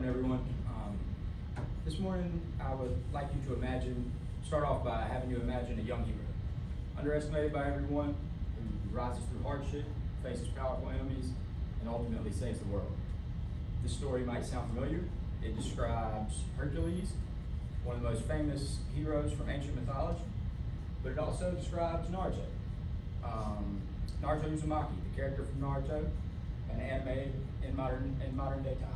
morning, everyone. This morning, I would like you to start off by having you imagine a young hero, underestimated by everyone, who rises through hardship, faces powerful enemies, and ultimately saves the world. This story might sound familiar. It describes Hercules, one of the most famous heroes from ancient mythology, but it also describes Naruto. Naruto Uzumaki, the character from Naruto, an anime in modern day times.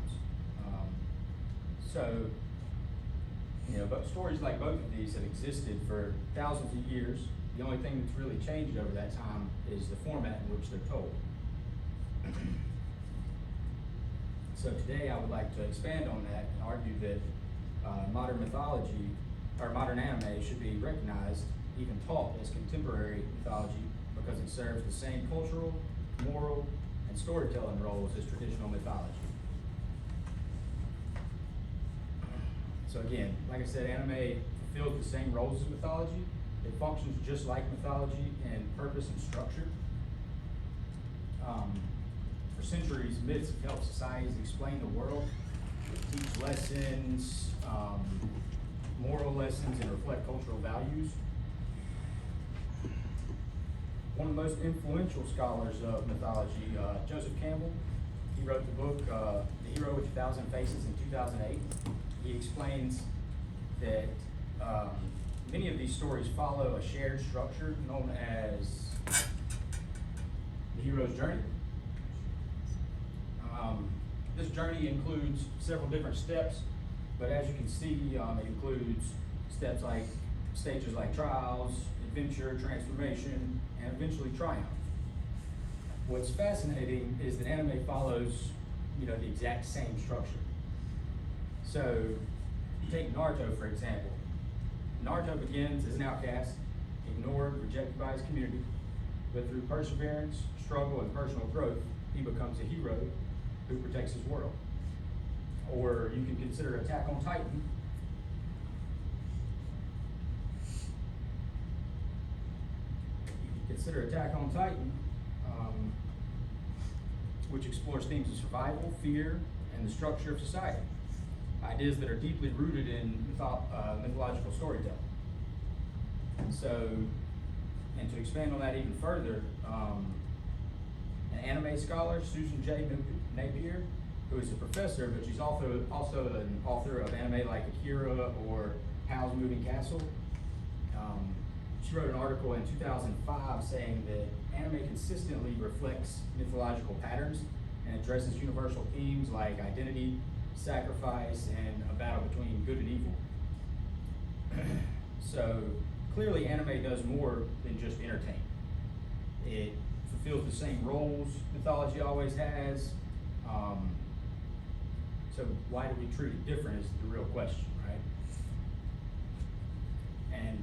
But stories like both of these have existed for thousands of years. The only thing that's really changed over that time is the format in which they're told. So today I would like to expand on that and argue that modern mythology, or modern anime, should be recognized, even taught as contemporary mythology, because it serves the same cultural, moral, and storytelling roles as traditional mythology. So again, like I said, anime fulfills the same roles as mythology. It functions just like mythology in purpose and structure. For centuries, myths have helped societies explain the world, teach lessons, moral lessons, and reflect cultural values. One of the most influential scholars of mythology, Joseph Campbell, he wrote the book, The Hero with 1,000 Faces in 2008. He explains that many of these stories follow a shared structure known as the hero's journey. This journey includes several different steps, but as you can see, it includes stages like trials, adventure, transformation, and eventually triumph. What's fascinating is that anime follows, the exact same structure. So, take Naruto, for example. Naruto begins as an outcast, ignored, rejected by his community, but through perseverance, struggle, and personal growth, he becomes a hero who protects his world. Or you can consider Attack on Titan. Which explores themes of survival, fear, and the structure of society. Ideas that are deeply rooted in mythological storytelling. And to expand on that even further, an anime scholar, Susan J. Napier, who is a professor, but she's also an author of anime like Akira or Howl's Moving Castle. She wrote an article in 2005 saying that anime consistently reflects mythological patterns and addresses universal themes like identity, sacrifice, and a battle between good and evil. So clearly anime does more than just entertain. It fulfills the same roles mythology always has. So why do we treat it different is the real question, right? And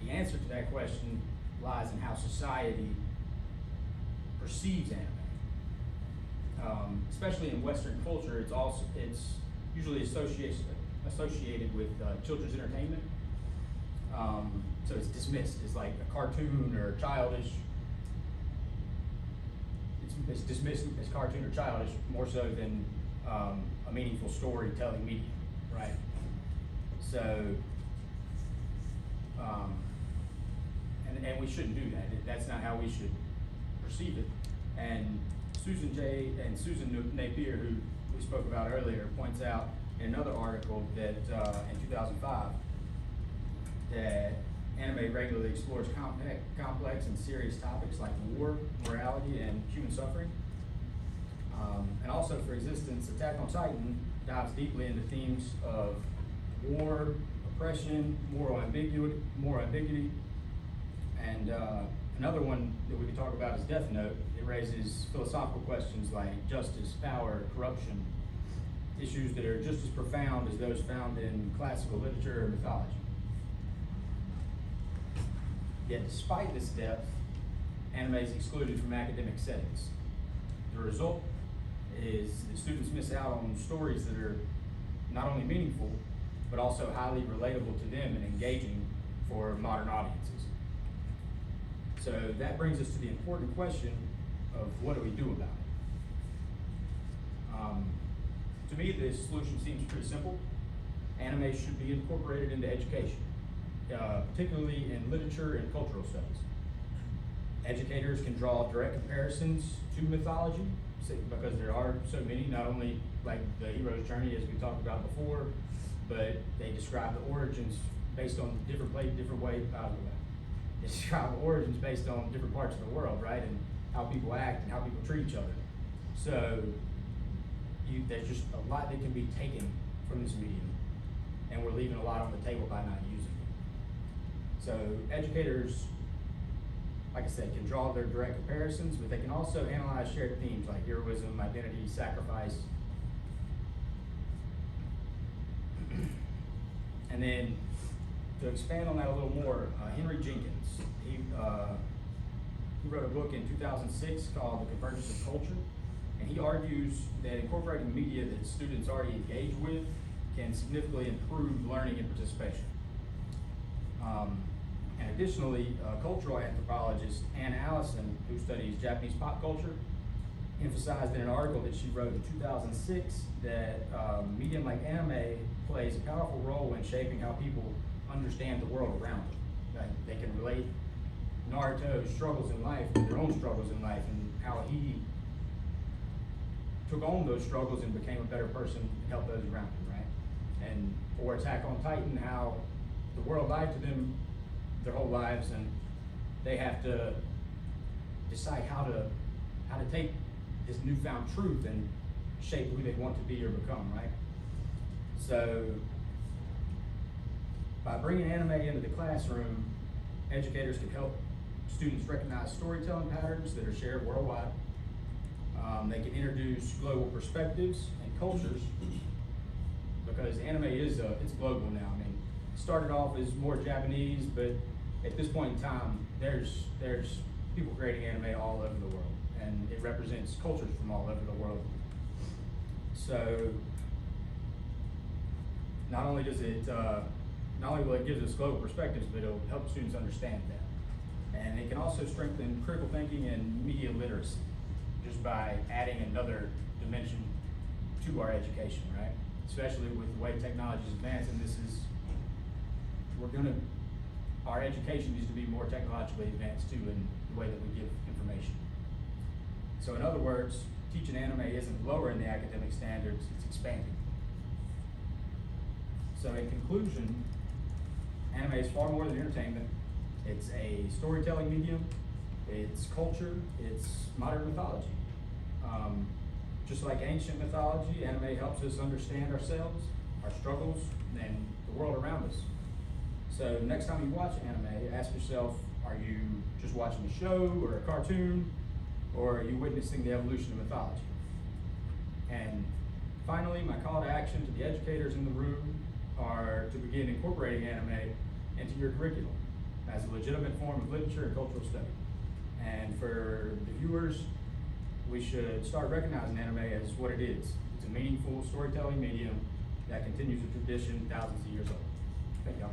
the answer to that question lies in how society perceives anime. Especially in Western culture, it's usually associated with children's entertainment. So it's dismissed as like a cartoon or childish. It's dismissed as cartoon or childish more so than a meaningful storytelling medium, right? So, and we shouldn't do that. That's not how we should perceive it. And Susan Napier, who we spoke about earlier, points out in another article that in 2005 that anime regularly explores complex and serious topics like war, morality, and human suffering. And also, for instance, Attack on Titan dives deeply into themes of war, oppression, moral ambiguity, and another one that we could talk about is Death Note. It raises philosophical questions like justice, power, corruption, issues that are just as profound as those found in classical literature or mythology. Yet despite this depth, anime is excluded from academic settings. The result is that students miss out on stories that are not only meaningful, but also highly relatable to them and engaging for modern audiences. So that brings us to the important question of what do we do about it? to me, the solution seems pretty simple. Anime should be incorporated into education, particularly in literature and cultural studies. Educators can draw direct comparisons to mythology, because there are so many, not only like the hero's journey as we talked about before, but they describe the origins based on different ways, they describe origins based on different parts of the world, right? And how people act and how people treat each other. So there's just a lot that can be taken from this medium, and we're leaving a lot on the table by not using it. So educators, like I said, can draw their direct comparisons, but they can also analyze shared themes like heroism, identity, sacrifice. And then to expand on that a little more, Henry Jenkins, he wrote a book in 2006 called The Convergence of Culture, and he argues that incorporating media that students already engage with can significantly improve learning and participation. And additionally, cultural anthropologist Ann Allison, who studies Japanese pop culture, emphasized in an article that she wrote in 2006 that medium like anime plays a powerful role in shaping how people understand the world around them. Like, they can relate Naruto's struggles in life with their own struggles in life, and how he took on those struggles and became a better person and helped those around him, right? And or Attack on Titan, how the world lied to them their whole lives, and they have to decide how to take this newfound truth and shape who they want to be or become, right? So by bringing anime into the classroom, educators can help students recognize storytelling patterns that are shared worldwide. They can introduce global perspectives and cultures, because anime is it's global now. I mean, it started off as more Japanese, but at this point in time, there's people creating anime all over the world, and it represents cultures from all over the world. So not only will it give us global perspectives, but it'll help students understand that. And it can also strengthen critical thinking and media literacy, just by adding another dimension to our education, right? Especially with the way technology is advancing, our education needs to be more technologically advanced too in the way that we give information. So in other words, teaching anime isn't lowering the academic standards, it's expanding. So in conclusion, anime is far more than entertainment. It's a storytelling medium, it's culture, it's modern mythology. Just like ancient mythology, anime helps us understand ourselves, our struggles, and the world around us. So next time you watch anime, ask yourself, are you just watching a show or a cartoon, or are you witnessing the evolution of mythology? And finally, my call to action to the educators in the room are to begin incorporating anime into your curriculum as a legitimate form of literature and cultural study. And for the viewers, we should start recognizing anime as what it is. It's a meaningful storytelling medium that continues a tradition thousands of years old. Thank y'all.